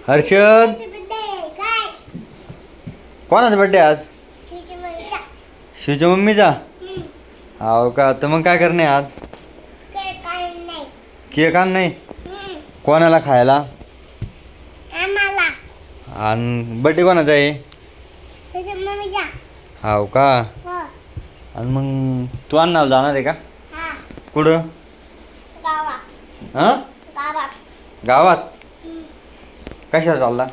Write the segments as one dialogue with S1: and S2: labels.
S1: हर्षद, कोणाचा बड्डे आज? शिवच्या मम्मीचा. हो का, तर मग काय करणे आज? केक आण नाही. कोणाला खायला? आणि बड्डे कोणाचा आहे? हो का. आणि मग तू आणायला जाणार आहे का? कुठं? हां, गावात. कशावर चालला?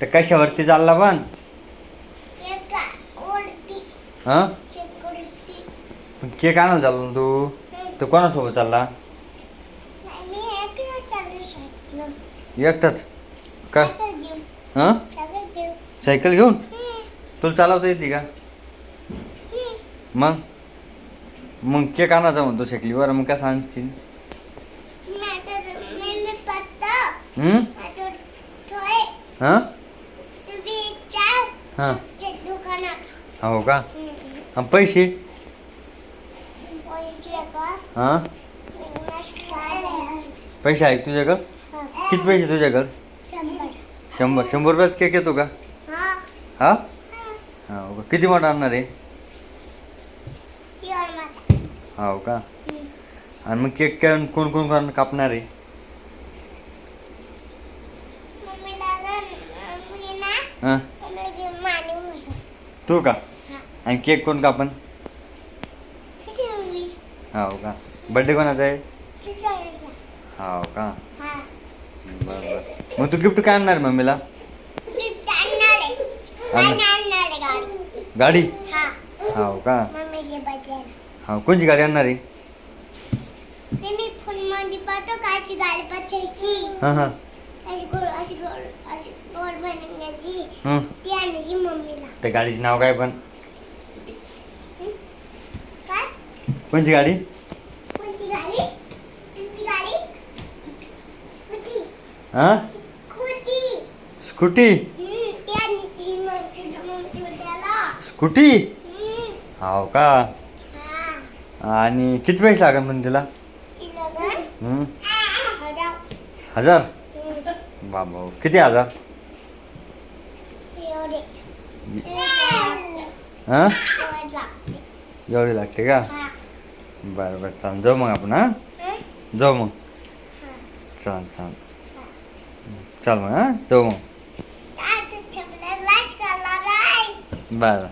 S1: तर कशावरती चालला पण? हां, पण केक आणायला चालला ना तू? तर कोणासोबत चालला? एकटाच का? हां, सायकल घेऊन? तुला चालवता येते का? मग मग केक आणायचा म्हणतो सायकलीवर, मग कसं आणशील? हां हां, हो का. आणि पैसे? हां, पैसे आहे तुझ्याकडं? किती पैसे तुझ्याकडं? 100 रुपयात केक येतो का? हां, हो का. किती मोठा आणणार आहे? हो का. आणि मग केक काय कोण कोण कोण कापणार आहे? हां, तू का. आणि केक कोण कापन? हो का. बड्डे कोणाचा आहे? हो का. बरं बरं. मग तू गिफ्ट काय आणणार मम्मीला? गाडी. हो का. हो, कोणची गाडी आणणार आहे? हां हां. त्या गाडीचे नाव काय पण? कोणची गाडी? हां, स्कूटी. स्कूटी. हो का. आणि किती पैसे लागेल पण तिला? 1000. बाबा, किती 1000? हां, एवढी लागते का? बरं बरं, चाल जाऊ मग आपण. हां, जाऊ मग. चाल चाल, चल मग. हां, जाऊ मग. बरं.